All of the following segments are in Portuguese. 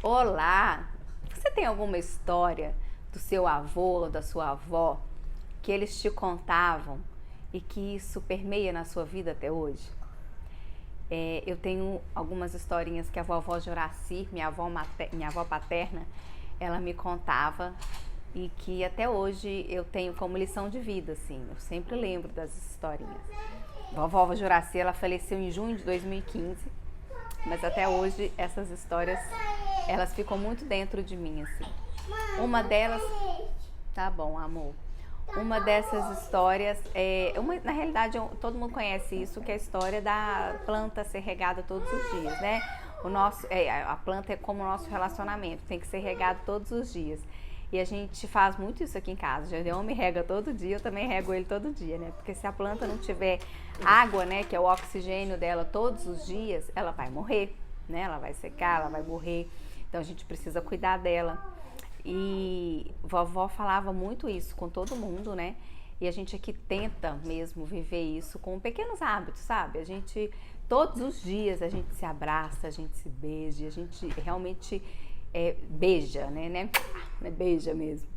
Olá! Você tem alguma história do seu avô ou da sua avó que eles te contavam e que isso permeia na sua vida até hoje? Eu tenho algumas historinhas que a vovó Juraci, minha avó paterna, ela me contava e que até hoje eu tenho como lição de vida, assim. Eu sempre lembro das historinhas. A vovó Juraci, ela faleceu em junho de 2015, mas até hoje essas histórias, elas ficam muito dentro de mim, assim. Uma delas, tá bom, amor. Uma dessas histórias na realidade, todo mundo conhece isso, que é a história da planta ser regada todos os dias, né? A planta é como o nosso relacionamento, tem que ser regado todos os dias. E a gente faz muito isso aqui em casa. O Gedeon me rega todo dia, eu também rego ele todo dia, né? Porque se a planta não tiver água, né, que é o oxigênio dela todos os dias, ela vai morrer, né? Ela vai secar, ela vai morrer. Então a gente precisa cuidar dela. E vovó falava muito isso com todo mundo, né? E a gente aqui tenta mesmo viver isso com pequenos hábitos, sabe? A gente, todos os dias, a gente se abraça, a gente se beija, a gente realmente beija, né? Beija mesmo.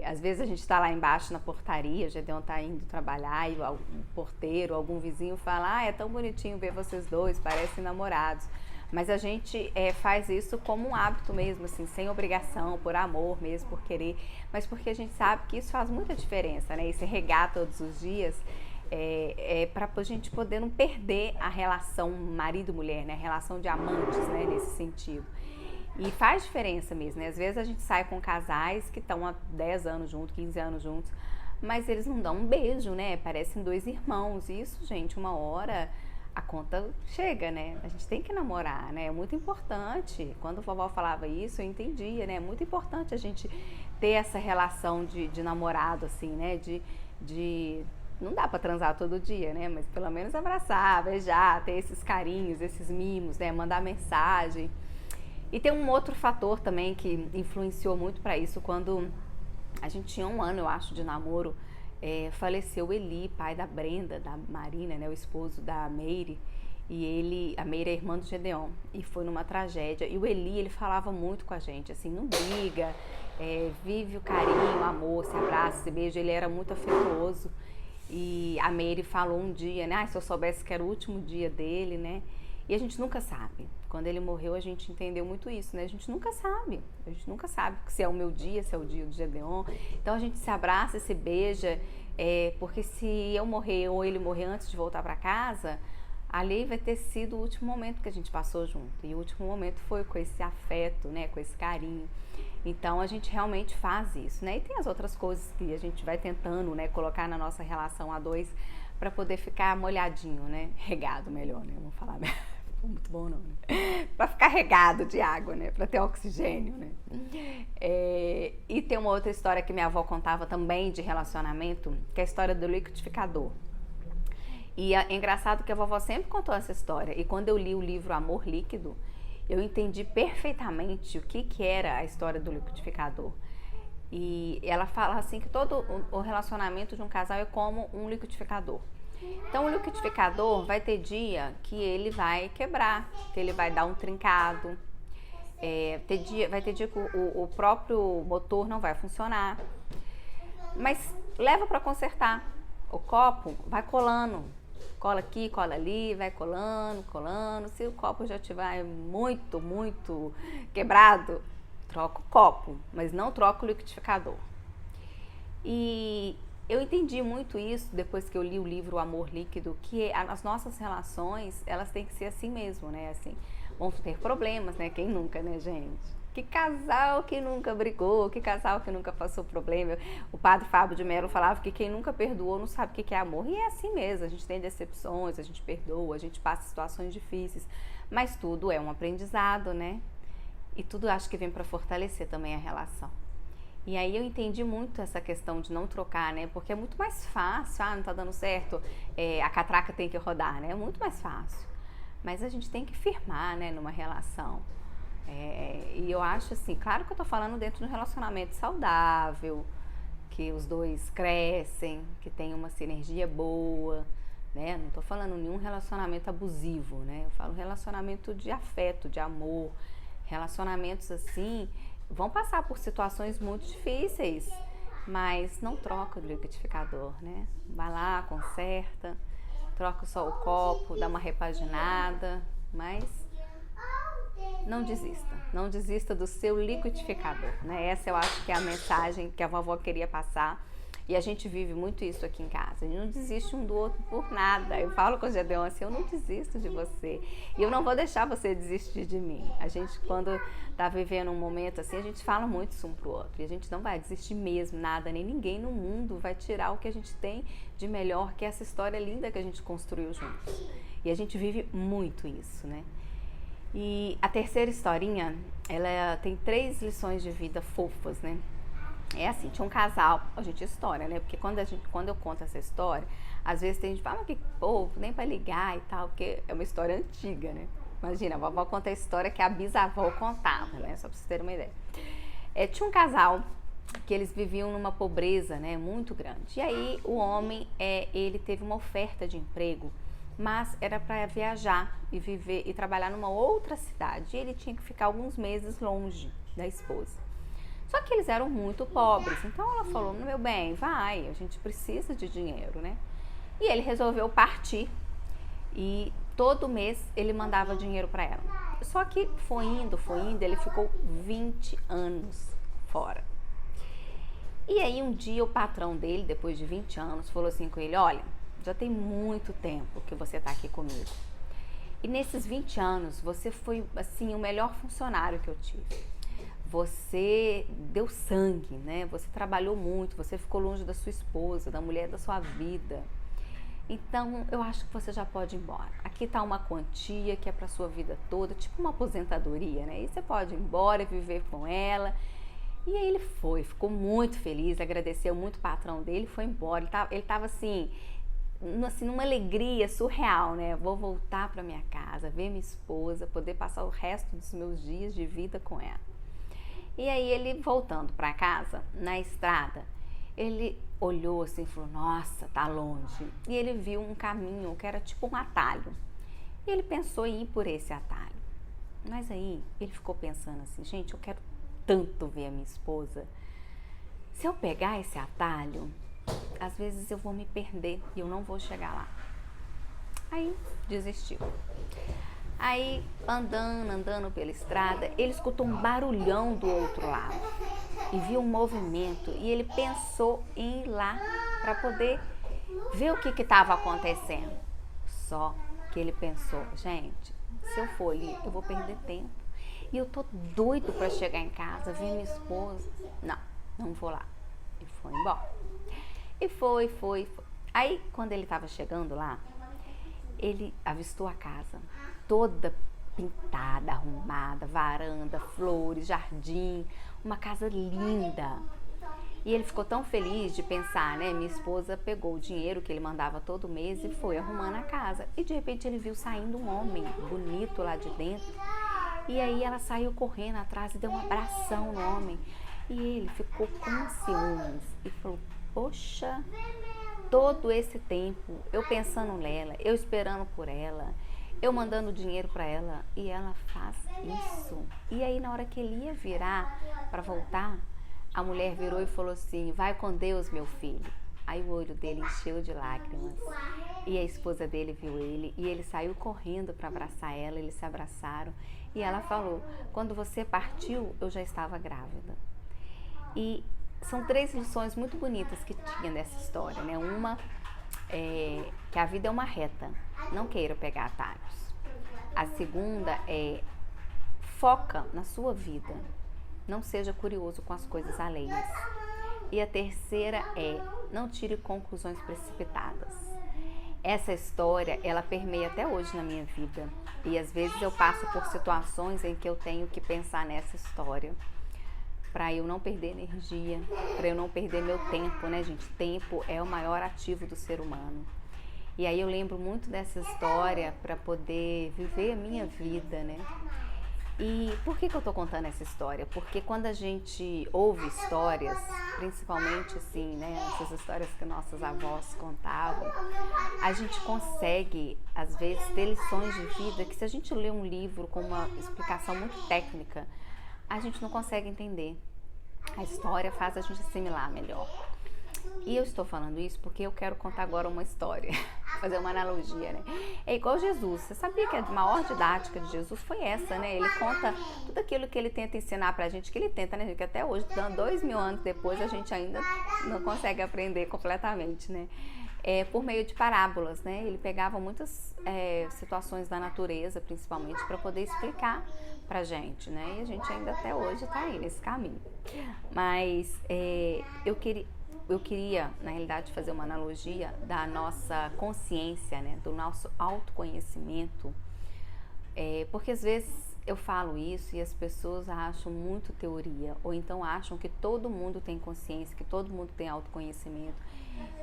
Às vezes a gente está lá embaixo na portaria, o Gedeon tá indo trabalhar e o porteiro, algum vizinho fala: é tão bonitinho ver vocês dois, parecem namorados. Mas a gente faz isso como um hábito mesmo, assim, sem obrigação, por amor mesmo, por querer, mas porque a gente sabe que isso faz muita diferença, né? Esse regar todos os dias para a gente poder não perder a relação marido-mulher, né? A relação de amantes, né? Nesse sentido. E faz diferença mesmo, né? Às vezes a gente sai com casais que estão há 10 anos juntos, 15 anos juntos, mas eles não dão um beijo, né? Parecem dois irmãos. E isso, gente, uma hora a conta chega, né? A gente tem que namorar, né? É muito importante. Quando a vovó falava isso, eu entendia, né? É muito importante a gente ter essa relação de namorado, assim, né? Não dá pra transar todo dia, né? Mas pelo menos abraçar, beijar, ter esses carinhos, esses mimos, né? Mandar mensagem. E tem um outro fator também que influenciou muito para isso. Quando a gente tinha 1 ano, eu acho, de namoro, faleceu o Eli, pai da Brenda, da Marina, né, o esposo da Meire. E a Meire é irmã do Gedeon, e foi numa tragédia. E o Eli, ele falava muito com a gente, assim, não briga, vive o carinho, o amor, se abraça, se beija. Ele era muito afetuoso. E a Meire falou um dia, né, se eu soubesse que era o último dia dele, né. E a gente nunca sabe. Quando ele morreu, a gente entendeu muito isso, né? A gente nunca sabe. A gente nunca sabe se é o meu dia, se é o dia do Gedeon. Então a gente se abraça, se beija, porque se eu morrer ou ele morrer antes de voltar para casa, ali vai ter sido o último momento que a gente passou junto. E o último momento foi com esse afeto, né? Com esse carinho. Então a gente realmente faz isso, né? E tem as outras coisas que a gente vai tentando, né, colocar na nossa relação a dois para poder ficar molhadinho, né? Regado melhor, né? Vamos falar melhor. Muito bom não, né? Para ficar regado de água, né? Para ter oxigênio, né? E tem uma outra história que minha avó contava também de relacionamento, que é a história do liquidificador. E é engraçado que a vovó sempre contou essa história. E quando eu li o livro Amor Líquido, eu entendi perfeitamente o que era a história do liquidificador. E ela fala assim que todo o relacionamento de um casal é como um liquidificador. Então o liquidificador vai ter dia que ele vai quebrar, que ele vai dar um trincado, vai ter dia que o próprio motor não vai funcionar, mas leva para consertar. O copo vai colando, cola aqui, cola ali, vai colando, colando. Se o copo já estiver muito quebrado, troca o copo, mas não troca o liquidificador. E eu entendi muito isso depois que eu li o livro O Amor Líquido, que as nossas relações, elas têm que ser assim mesmo, né? Assim, vão ter problemas, né? Quem nunca, né, gente? Que casal que nunca brigou, que casal que nunca passou problema. O padre Fábio de Mello falava que quem nunca perdoou não sabe o que é amor. E é assim mesmo, a gente tem decepções, a gente perdoa, a gente passa situações difíceis, mas tudo é um aprendizado, né? E tudo acho que vem para fortalecer também a relação. E aí eu entendi muito essa questão de não trocar, né? Porque é muito mais fácil, não tá dando certo, a catraca tem que rodar, né? É muito mais fácil. Mas a gente tem que firmar, né, numa relação. E eu acho assim, claro que eu tô falando dentro de um relacionamento saudável, que os dois crescem, que tem uma sinergia boa, né? Não tô falando nenhum relacionamento abusivo, né? Eu falo relacionamento de afeto, de amor, Relacionamentos assim vão passar por situações muito difíceis, mas não troca do liquidificador, né? Vai lá, conserta, troca só o copo, dá uma repaginada, mas não desista do seu liquidificador, né? Essa eu acho que é a mensagem que a vovó queria passar. E a gente vive muito isso aqui em casa. A gente não desiste um do outro por nada. Eu falo com o Gedeon assim, eu não desisto de você. E eu não vou deixar você desistir de mim. A gente, quando tá vivendo um momento assim, a gente fala muito isso um pro outro. E a gente não vai desistir mesmo, nada, nem ninguém no mundo vai tirar o que a gente tem de melhor, que é essa história linda que a gente construiu juntos. E a gente vive muito isso, né? E a terceira historinha, ela tem 3 lições de vida fofas, né? É assim, tinha um casal, a gente história, né? Porque quando eu conto essa história, às vezes tem gente que fala, que povo, nem pra ligar e tal, porque é uma história antiga, né? Imagina, a vovó conta a história que a bisavó contava, né? Só pra vocês terem uma ideia. Tinha um casal que eles viviam numa pobreza, né? Muito grande. E aí o homem, ele teve uma oferta de emprego, mas era para viajar e viver e trabalhar numa outra cidade. E ele tinha que ficar alguns meses longe da esposa. Só que eles eram muito pobres, então ela falou, meu bem, vai, a gente precisa de dinheiro, né? E ele resolveu partir e todo mês ele mandava dinheiro para ela. Só que foi indo, ele ficou 20 anos fora. E aí um dia o patrão dele, depois de 20 anos, falou assim com ele, olha, já tem muito tempo que você tá aqui comigo. E nesses 20 anos, você foi, assim, o melhor funcionário que eu tive. Você deu sangue, né? Você trabalhou muito, você ficou longe da sua esposa, da mulher da sua vida. Então, eu acho que você já pode ir embora. Aqui tá uma quantia que é pra sua vida toda, tipo uma aposentadoria, né? E você pode ir embora e viver com ela. E aí ele ficou muito feliz, agradeceu muito o patrão dele, foi embora. Ele tava assim, numa alegria surreal, né? Vou voltar pra minha casa, ver minha esposa, poder passar o resto dos meus dias de vida com ela. E aí ele, voltando para casa, na estrada, ele olhou assim e falou, nossa, tá longe. E ele viu um caminho que era tipo um atalho. E ele pensou em ir por esse atalho. Mas aí ele ficou pensando assim, gente, eu quero tanto ver a minha esposa. Se eu pegar esse atalho, às vezes eu vou me perder e eu não vou chegar lá. Aí desistiu. Aí, andando pela estrada, ele escutou um barulhão do outro lado e viu um movimento e ele pensou em ir lá para poder ver o que estava acontecendo. Só que ele pensou, gente, se eu for ali, eu vou perder tempo. E eu tô doido para chegar em casa, ver minha esposa. Não vou lá. E foi embora. E foi. Aí, quando ele estava chegando lá, ele avistou a casa toda pintada, arrumada, varanda, flores, jardim, uma casa linda. E ele ficou tão feliz de pensar, né? Minha esposa pegou o dinheiro que ele mandava todo mês e foi arrumando a casa. E de repente ele viu saindo um homem bonito lá de dentro. E aí ela saiu correndo atrás e deu um abração no homem. E ele ficou com ciúmes e falou, poxa, todo esse tempo eu pensando nela, eu esperando por ela, eu mandando dinheiro para ela e ela faz isso. E aí na hora que ele ia virar para voltar, a mulher virou e falou assim, vai com Deus, meu filho. Aí o olho dele encheu de lágrimas e a esposa dele viu ele e ele saiu correndo para abraçar ela, eles se abraçaram e ela falou, quando você partiu eu já estava grávida. E são 3 lições muito bonitas que tinha nessa história, né? Uma é que a vida é uma reta, não queira pegar atalhos. A segunda é foca na sua vida, não seja curioso com as coisas alheias. E a terceira é não tire conclusões precipitadas. Essa história, ela permeia até hoje na minha vida. E às vezes eu passo por situações em que eu tenho que pensar nessa história para eu não perder energia, para eu não perder meu tempo, né, gente? Tempo é o maior ativo do ser humano. E aí eu lembro muito dessa história para poder viver a minha vida, né? E por que eu tô contando essa história? Porque quando a gente ouve histórias, principalmente assim, né, essas histórias que nossas avós contavam, a gente consegue, às vezes, ter lições de vida que se a gente lê um livro com uma explicação muito técnica, a gente não consegue entender. A história faz a gente assimilar melhor. E eu estou falando isso porque eu quero contar agora uma história, fazer uma analogia, né? É igual Jesus. Você sabia que a maior didática de Jesus foi essa, né? Ele conta tudo aquilo que ele tenta ensinar pra gente, que ele tenta, né? Que até hoje, 2000 anos depois, a gente ainda não consegue aprender completamente, né? Por meio de parábolas, né? Ele pegava muitas situações da natureza, principalmente, para poder explicar pra gente, né? E a gente ainda até hoje está aí nesse caminho. Mas eu queria, na realidade, fazer uma analogia da nossa consciência, né? Do nosso autoconhecimento, porque às vezes eu falo isso e as pessoas acham muito teoria, ou então acham que todo mundo tem consciência, que todo mundo tem autoconhecimento.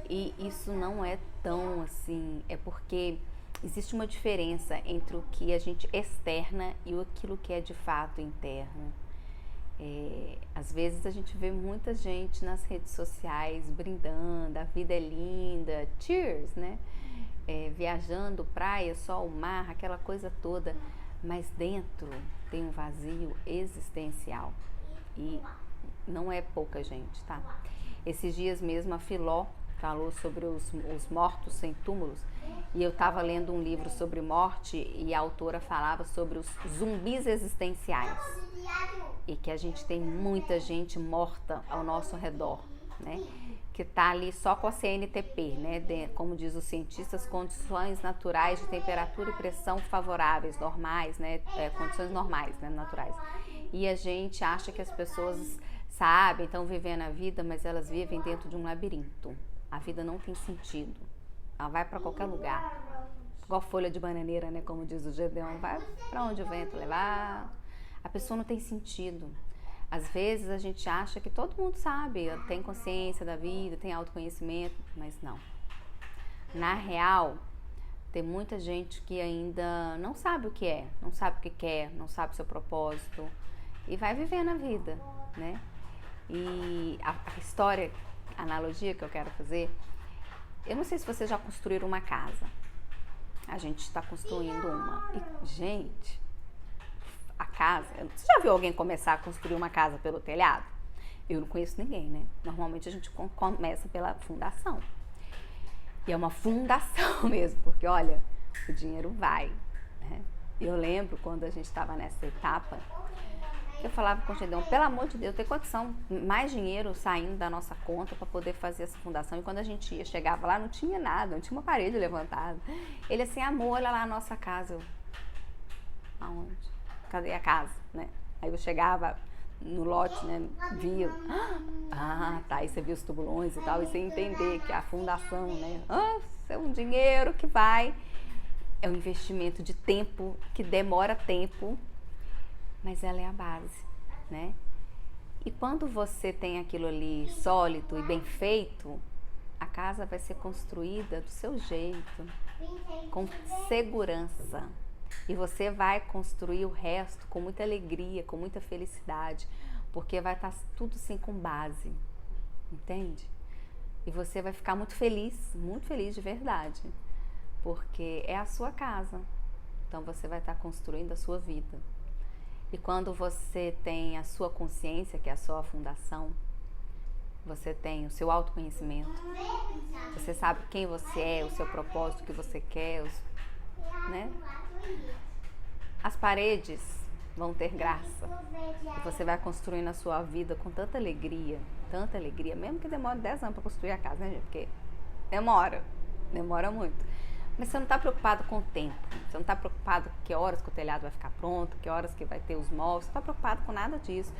E isso não é tão assim, é porque existe uma diferença entre o que a gente externa e aquilo que é de fato interno. Às vezes a gente vê muita gente nas redes sociais brindando, a vida é linda, cheers, né? Viajando, praia, sol, mar, aquela coisa toda, mas dentro tem um vazio existencial e não é pouca gente, tá? Esses dias mesmo a Filó falou sobre os mortos sem túmulos e eu estava lendo um livro sobre morte e a autora falava sobre os zumbis existenciais e que a gente tem muita gente morta ao nosso redor, né? Que está ali só com a CNTP, né? Como diz os cientistas, condições naturais de temperatura e pressão favoráveis, normais, né? Condições normais, né? Naturais. E a gente acha que as pessoas sabem, estão vivendo a vida, mas elas vivem dentro de um labirinto. A vida não tem sentido. Ela vai para qualquer lugar. Igual folha de bananeira, né? Como diz o Gedeon, vai para onde o vento levar. A pessoa não tem sentido. Às vezes a gente acha que todo mundo sabe, tem consciência da vida, tem autoconhecimento, mas não. Na real, tem muita gente que ainda não sabe o que é, não sabe o que quer, não sabe o seu propósito e vai vivendo a vida, né? E a história, a analogia que eu quero fazer, eu não sei se vocês já construíram uma casa. A gente está construindo uma. E, gente, a casa... Você já viu alguém começar a construir uma casa pelo telhado? Eu não conheço ninguém, né? Normalmente a gente começa pela fundação. E é uma fundação mesmo, porque, olha, o dinheiro vai, né? Eu lembro quando a gente estava nessa etapa, eu falava com o Gedeon, pelo amor de Deus, tem condição, mais dinheiro saindo da nossa conta para poder fazer essa fundação. E quando a gente ia, chegava lá, não tinha nada, não tinha uma parede levantada. Ele assim, amor, olha lá a nossa casa. Eu, aonde? Cadê a casa, né? Aí eu chegava no lote, né, via, tá, aí você via os tubulões e tal, e você entender que a fundação, né, é um dinheiro que vai, é um investimento de tempo, que demora tempo, mas ela é a base, né? E quando você tem aquilo ali sólido e bem feito, a casa vai ser construída do seu jeito, com segurança. E você vai construir o resto com muita alegria, com muita felicidade, porque vai estar tudo assim com base, entende? E você vai ficar muito feliz de verdade, porque é a sua casa. Então você vai estar construindo a sua vida. E quando você tem a sua consciência, que é a sua fundação, você tem o seu autoconhecimento, você sabe quem você é, o seu propósito, o que você quer, né? As paredes vão ter graça e você vai construindo a sua vida com tanta alegria, mesmo que demore 10 anos para construir a casa, né, gente? Porque demora muito. Mas você não está preocupado com o tempo, você não está preocupado com que horas que o telhado vai ficar pronto, que horas que vai ter os móveis, você não está preocupado com nada disso,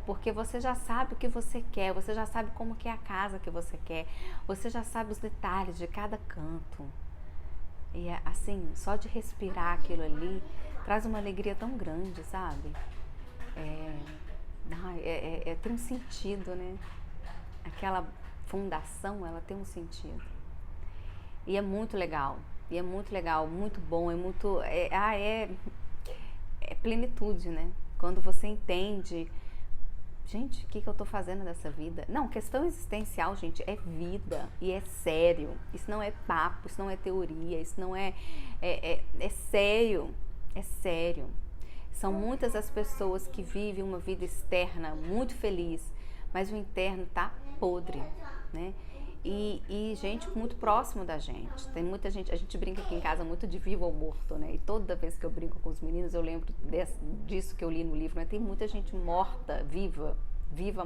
porque você já sabe o que você quer, você já sabe como que é a casa que você quer, você já sabe os detalhes de cada canto. E assim, só de respirar aquilo ali traz uma alegria tão grande, sabe? Tem um sentido, né? Aquela fundação, ela tem um sentido. E é muito legal, muito bom, é plenitude, né? Quando você entende, gente, o que eu tô fazendo dessa vida? Não, questão existencial, gente, é vida e é sério. Isso não é papo, isso não é teoria, isso não é sério, é sério. São muitas as pessoas que vivem uma vida externa muito feliz, mas o interno tá podre, né? E gente muito próximo da gente. Tem muita gente, a gente brinca aqui em casa muito de vivo ou morto, né? E toda vez que eu brinco com os meninos, eu lembro disso que eu li no livro, né? Tem muita gente morta, viva,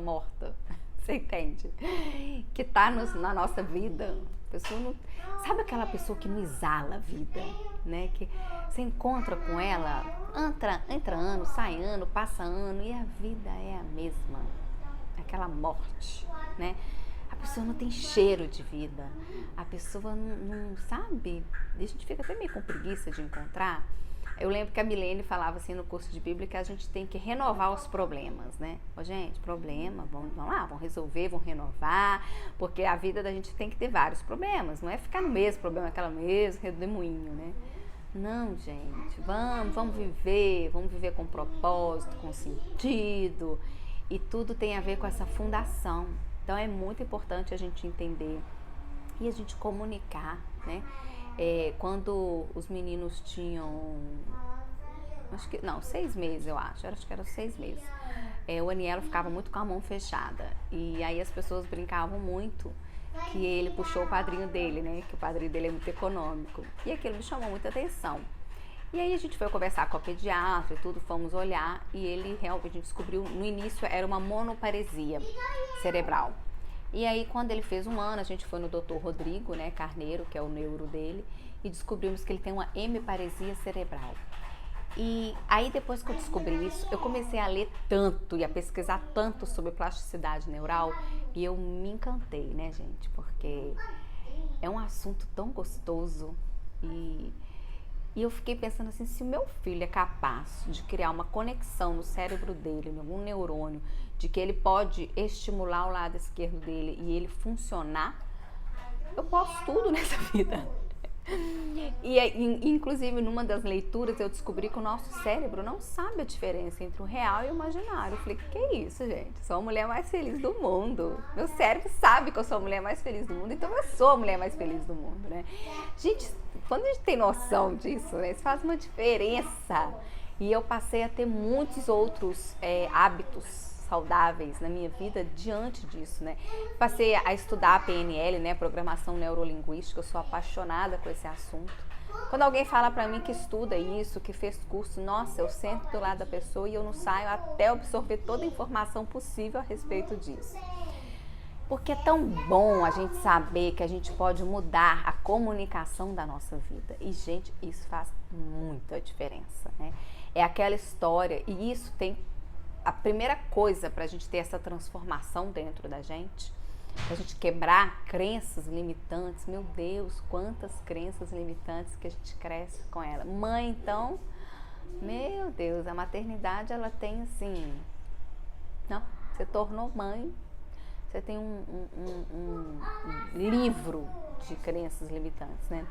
morta. Você entende? Que tá na nossa vida. A pessoa não, sabe aquela pessoa que não exala a vida, né? Que você encontra com ela, entra ano, sai ano, passa ano e a vida é a mesma. Aquela morte, né? A pessoa não tem cheiro de vida, a pessoa não sabe, a gente fica até meio com preguiça de encontrar. Eu lembro que a Milene falava assim no curso de Bíblia que a gente tem que renovar os problemas, né? Gente, problema, vamos lá, vamos resolver, vamos renovar, porque a vida da gente tem que ter vários problemas, não é ficar no mesmo problema, aquela mesma redemoinho, né? Não, gente, vamos viver com propósito, com sentido, e tudo tem a ver com essa fundação. Então é muito importante a gente entender e a gente comunicar, né? Quando os meninos tinham, 6 meses eu acho que eram 6 meses, o Anielo ficava muito com a mão fechada e aí as pessoas brincavam muito que ele puxou o padrinho dele, né? Que o padrinho dele é muito econômico e aquilo me chamou muita atenção. E aí a gente foi conversar com a pediatra e tudo, fomos olhar e ele realmente descobriu, no início era uma monoparesia cerebral. E aí quando ele fez 1 ano, a gente foi no Dr. Rodrigo, né, Carneiro, que é o neuro dele, e descobrimos que ele tem uma hemiparesia cerebral. E aí depois que eu descobri isso, eu comecei a ler tanto e a pesquisar tanto sobre plasticidade neural e eu me encantei, né, gente, porque é um assunto tão gostoso e eu fiquei pensando assim, se o meu filho é capaz de criar uma conexão no cérebro dele, em algum neurônio, de que ele pode estimular o lado esquerdo dele e ele funcionar, eu posso tudo nessa vida. E inclusive numa das leituras eu descobri que o nosso cérebro não sabe a diferença entre o real e o imaginário. Eu falei, que é isso, gente? Sou a mulher mais feliz do mundo. Meu cérebro sabe que eu sou a mulher mais feliz do mundo, então eu sou a mulher mais feliz do mundo, né? Gente, quando a gente tem noção disso, né, isso faz uma diferença. E eu passei a ter muitos outros hábitos saudáveis na minha vida diante disso, né? Passei a estudar a PNL, né, Programação Neurolinguística, eu sou apaixonada com esse assunto. Quando alguém fala pra mim que estuda isso, que fez curso, nossa, eu sento do lado da pessoa e eu não saio até absorver toda a informação possível a respeito disso. Porque é tão bom a gente saber que a gente pode mudar a comunicação da nossa vida. E, gente, isso faz muita diferença, né? É aquela história, e isso tem a primeira coisa para a gente ter essa transformação dentro da gente, a gente quebrar crenças limitantes. Meu Deus, quantas crenças limitantes que a gente cresce com ela. Mãe, então, meu Deus, a maternidade ela tem assim, não, você tornou mãe, você tem um livro de crenças limitantes, né?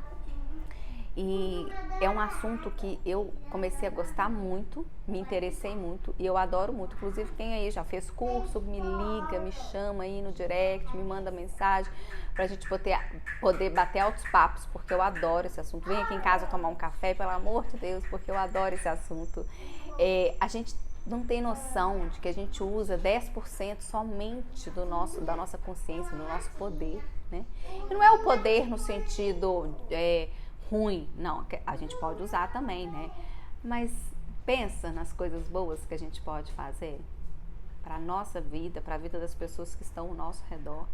E é um assunto que eu comecei a gostar muito, me interessei muito e eu adoro muito. Inclusive quem aí já fez curso, me liga, me chama aí no direct, me manda mensagem pra gente poder bater altos papos, porque eu adoro esse assunto. Vem aqui em casa tomar um café, pelo amor de Deus, porque eu adoro esse assunto. A gente não tem noção de que a gente usa 10% somente da nossa consciência, do nosso poder, né? E não é o poder no sentido ruim, não, a gente pode usar também, né? Mas pensa nas coisas boas que a gente pode fazer para a nossa vida, para a vida das pessoas que estão ao nosso redor.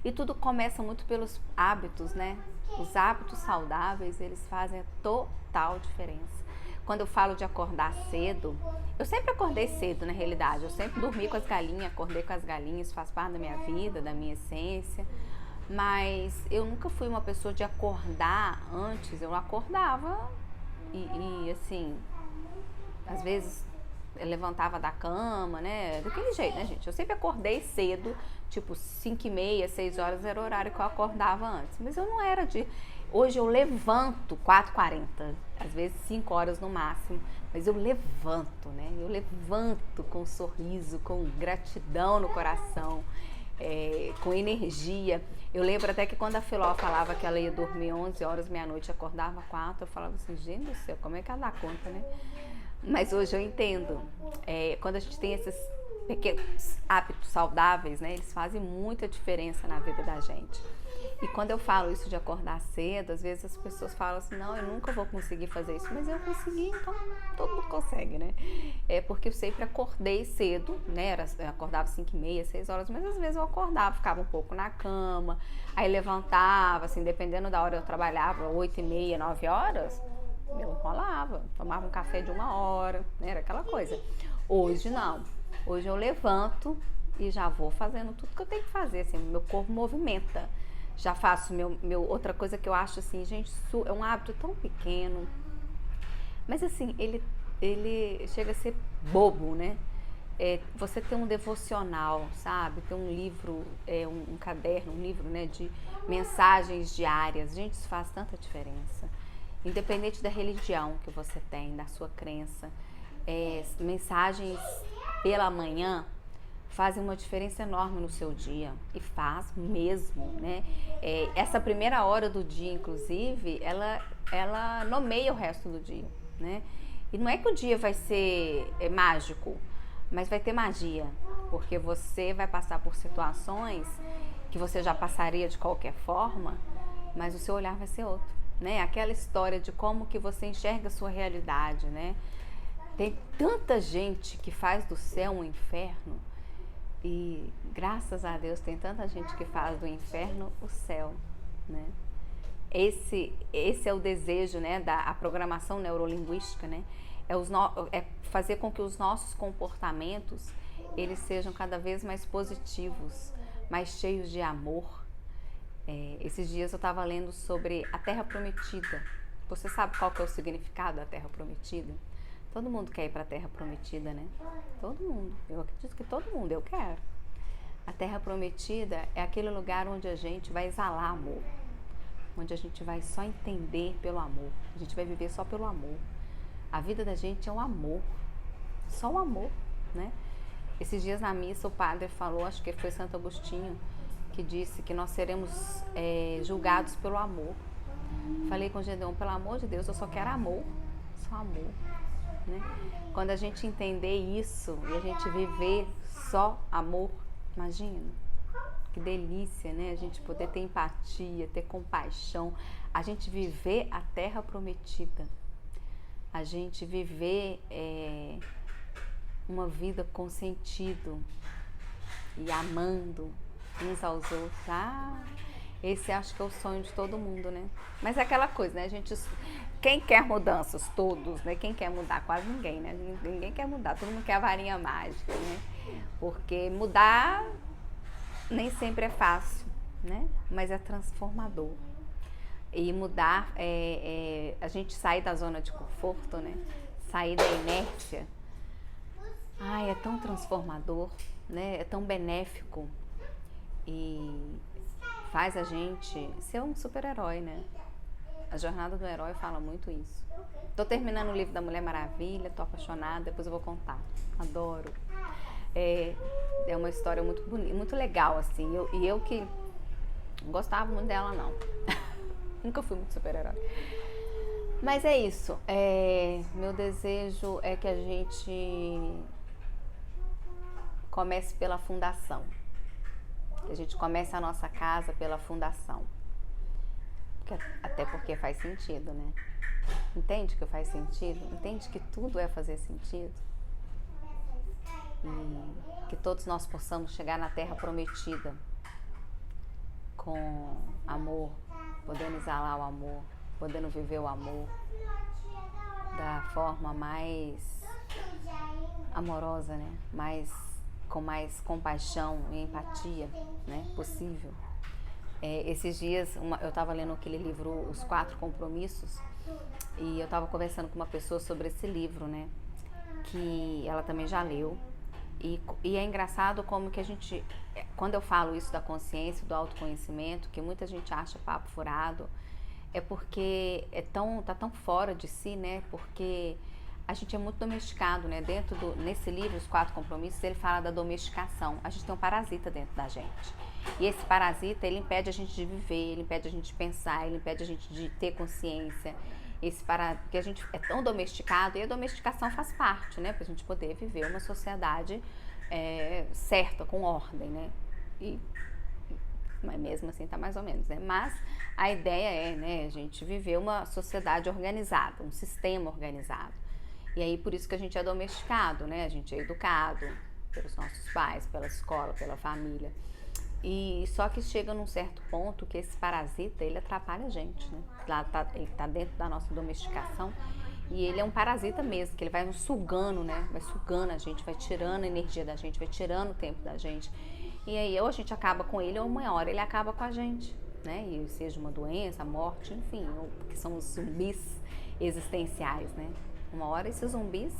E tudo começa muito pelos hábitos, né? Os hábitos saudáveis, eles fazem a total diferença. Quando eu falo de acordar cedo, eu sempre acordei cedo, na realidade. Eu sempre dormi com as galinhas, acordei com as galinhas, faz parte da minha vida, da minha essência. Mas eu nunca fui uma pessoa de acordar antes. Eu acordava e assim, às vezes eu levantava da cama, né? Daquele jeito, né, gente? Eu sempre acordei cedo, tipo 5h30, 6 horas era o horário que eu acordava antes. Mas eu não era de... Hoje eu levanto 4h40, às vezes 5 horas no máximo, mas eu levanto, né? Eu levanto com um sorriso, com gratidão no coração, com energia. Eu lembro até que quando a Filó falava que ela ia dormir 11 horas, meia-noite, acordava 4, eu falava assim, gente do céu, como é que ela dá conta, né? Mas hoje eu entendo, quando a gente tem esses pequenos hábitos saudáveis, né? Eles fazem muita diferença na vida da gente. E quando eu falo isso de acordar cedo, às vezes as pessoas falam assim, não, eu nunca vou conseguir fazer isso, mas eu consegui, então todo mundo consegue, né? Porque eu sempre acordei cedo, né? Eu acordava 5h30, 6 horas, mas às vezes eu acordava, ficava um pouco na cama, aí levantava, assim, dependendo da hora eu trabalhava, 8h30, 9 horas, eu enrolava, tomava um café de 1 hora, né? Era aquela coisa. Hoje não, hoje eu levanto e já vou fazendo tudo que eu tenho que fazer, assim, meu corpo movimenta. Já faço outra coisa que eu acho assim, gente, é um hábito tão pequeno, mas assim, ele chega a ser bobo, né? Você ter um devocional, sabe? Ter um livro, um caderno, um livro, né, de mensagens diárias, gente, isso faz tanta diferença. Independente da religião que você tem, da sua crença, mensagens pela manhã fazem uma diferença enorme no seu dia, e faz mesmo, né? Essa primeira hora do dia, inclusive, ela nomeia o resto do dia, né? E não é que o dia vai ser mágico, mas vai ter magia, porque você vai passar por situações que você já passaria de qualquer forma, mas o seu olhar vai ser outro, né? Aquela história de como que você enxerga a sua realidade, né? Tem tanta gente que faz do céu um inferno, e graças a Deus tem tanta gente que faz do inferno o céu, né? Esse é o desejo, né, da programação neurolinguística, né? É fazer com que os nossos comportamentos eles sejam cada vez mais positivos, mais cheios de amor. Esses dias eu estava lendo sobre a Terra Prometida. Você sabe qual que é o significado da Terra Prometida? Todo mundo quer ir para a Terra Prometida, né? Todo mundo. Eu acredito que todo mundo, eu quero. A Terra Prometida é aquele lugar onde a gente vai exalar amor. Onde a gente vai só entender pelo amor. A gente vai viver só pelo amor. A vida da gente é o amor. Só o amor, né? Esses dias na missa o padre falou, acho que foi Santo Agostinho, que disse que nós seremos julgados pelo amor. Falei com o Gedeon, pelo amor de Deus, eu só quero amor. Só amor. Né? Quando a gente entender isso e a gente viver só amor, imagina, que delícia, né? A gente poder ter empatia, ter compaixão, a gente viver a Terra Prometida, a gente viver uma vida com sentido e amando uns aos outros. Esse acho que é o sonho de todo mundo, né? Mas é aquela coisa, né? Quem quer mudanças? Todos, né? Quem quer mudar? Quase ninguém, né? Ninguém quer mudar, todo mundo quer a varinha mágica, né? Porque mudar nem sempre é fácil, né? Mas é transformador. E mudar, a gente sair da zona de conforto, né? Sair da inércia. É tão transformador, né? É tão benéfico. E faz a gente ser um super-herói, né? A jornada do herói fala muito isso. Tô terminando o livro da Mulher Maravilha, tô apaixonada, depois eu vou contar. Adoro. É uma história muito bonita, muito legal, assim. Eu que não gostava muito dela, não. Nunca fui muito super-herói. Mas é isso. Meu desejo é que a gente comece pela fundação. Que a gente comece a nossa casa pela fundação. Até porque faz sentido, né? Entende que faz sentido? Entende que tudo é fazer sentido? E que todos nós possamos chegar na Terra Prometida com amor, podendo exalar o amor, podendo viver o amor da forma mais amorosa, né? Com mais compaixão e empatia, né? Possível. Esses dias eu estava lendo aquele livro Os 4 Compromissos e eu estava conversando com uma pessoa sobre esse livro, né? Que ela também já leu. E é engraçado como que a gente, quando eu falo isso da consciência, do autoconhecimento, que muita gente acha papo furado, é porque tá tão fora de si, né? Porque a gente é muito domesticado, né? Nesse livro, Os Quatro Compromissos, ele fala da domesticação. A gente tem um parasita dentro da gente. E esse parasita, ele impede a gente de viver, ele impede a gente de pensar, ele impede a gente de ter consciência. Porque a gente é tão domesticado, e a domesticação faz parte, né? Pra gente poder viver uma sociedade certa, com ordem, né? Mas mesmo assim tá mais ou menos, né? Mas a ideia é, né, a gente viver uma sociedade organizada, um sistema organizado. E aí por isso que a gente é domesticado, né? A gente é educado pelos nossos pais, pela escola, pela família. E só que chega num certo ponto que esse parasita, ele atrapalha a gente, né? Ele tá dentro da nossa domesticação e ele é um parasita mesmo, que ele vai nos sugando, né? Vai sugando a gente, vai tirando a energia da gente, vai tirando o tempo da gente. E aí ou a gente acaba com ele ou uma hora ele acaba com a gente, né? E seja uma doença, morte, enfim, que são os zumbis existenciais, né? Uma hora esses zumbis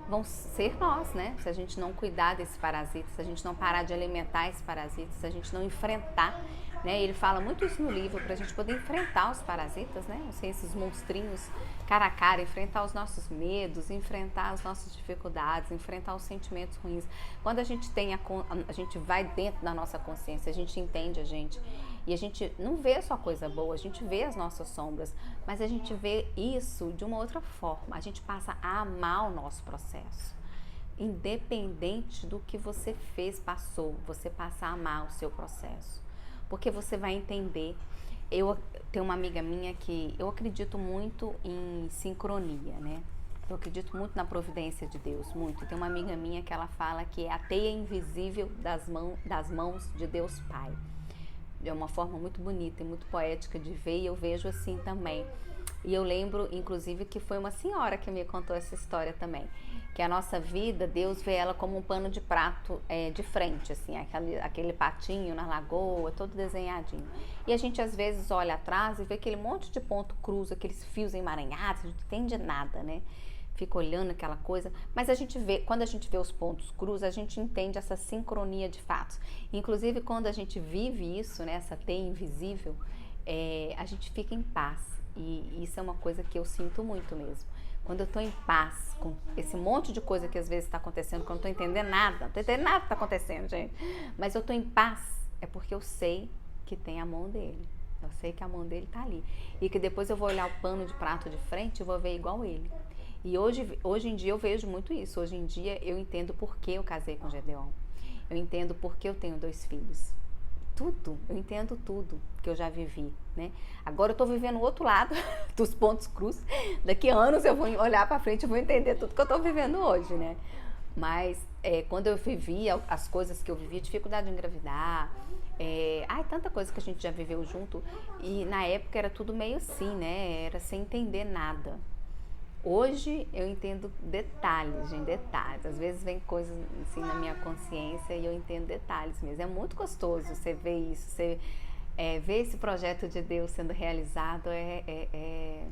vão ser nós, né? Se a gente não cuidar desses parasitas, se a gente não parar de alimentar esses parasitas, se a gente não enfrentar, né? Ele fala muito isso no livro, pra gente poder enfrentar os parasitas, né? Assim, esses monstrinhos cara a cara, enfrentar os nossos medos, enfrentar as nossas dificuldades, enfrentar os sentimentos ruins. Quando a gente a gente vai dentro da nossa consciência, a gente entende a gente. E a gente não vê só coisa boa, a gente vê as nossas sombras, mas a gente vê isso de uma outra forma. A gente passa a amar o nosso processo. Independente do que você fez, passou, você passa a amar o seu processo. Porque você vai entender. Eu tenho uma amiga minha que eu acredito muito em sincronia, né? Eu acredito muito na providência de Deus, muito. Tem uma amiga minha que ela fala que é a teia invisível das mãos de Deus Pai. É uma forma muito bonita e muito poética de ver, e eu vejo assim também. E eu lembro, inclusive, que foi uma senhora que me contou essa história também, que a nossa vida, Deus vê ela como um pano de prato de frente, assim, aquele patinho na lagoa, todo desenhadinho. E a gente às vezes olha atrás e vê aquele monte de ponto cruz, aqueles fios emaranhados, a gente não entende nada, né? Fica olhando aquela coisa, mas a gente vê, quando a gente vê os pontos cruz, a gente entende essa sincronia de fatos. Inclusive, quando a gente vive isso, né, essa teia invisível, a gente fica em paz. E isso é uma coisa que eu sinto muito mesmo. Quando eu tô em paz com esse monte de coisa que às vezes está acontecendo, que eu não tô entendendo nada, não tô entendendo nada que tá acontecendo, gente. Mas eu tô em paz, é porque eu sei que tem a mão dele. Eu sei que a mão dele tá ali. E que depois eu vou olhar o pano de prato de frente e vou ver igual ele. E hoje em dia eu vejo muito isso. Hoje em dia eu entendo por que eu casei com Gedeon. Eu entendo por que eu tenho 2 filhos. Tudo, eu entendo tudo que eu já vivi, né? Agora eu tô vivendo o outro lado dos pontos cruz. Daqui a anos eu vou olhar pra frente e vou entender tudo que eu tô vivendo hoje, né? Mas quando eu vivi as coisas que eu vivi, dificuldade de engravidar, tanta coisa que a gente já viveu junto, e na época era tudo meio assim, né? Era sem entender nada. Hoje eu entendo detalhes, gente, detalhes. Às vezes vem coisas assim na minha consciência e eu entendo detalhes mesmo. É muito gostoso você ver isso, você ver esse projeto de Deus sendo realizado, é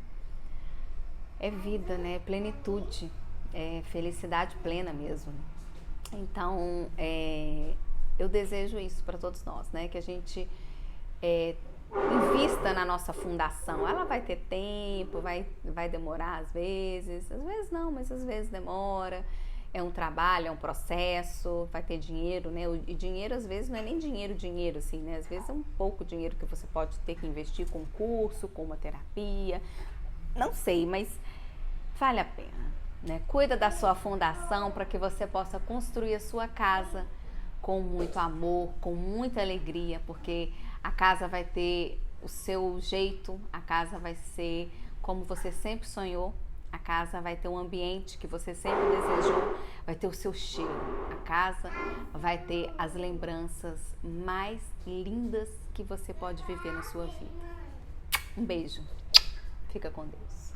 vida, né? É plenitude, é felicidade plena mesmo. Então, eu desejo isso para todos nós, né? Que a gente invista na nossa fundação. Ela vai ter tempo, vai demorar às vezes não, mas às vezes demora. É um trabalho, é um processo, vai ter dinheiro, né? E dinheiro às vezes não é nem dinheiro assim, né? Às vezes é um pouco dinheiro que você pode ter que investir com um curso, com uma terapia, não sei, mas vale a pena, né? Cuida da sua fundação para que você possa construir a sua casa com muito amor, com muita alegria, porque a casa vai ter o seu jeito, a casa vai ser como você sempre sonhou, a casa vai ter um ambiente que você sempre desejou, vai ter o seu cheiro, a casa vai ter as lembranças mais lindas que você pode viver na sua vida. Um beijo, fica com Deus.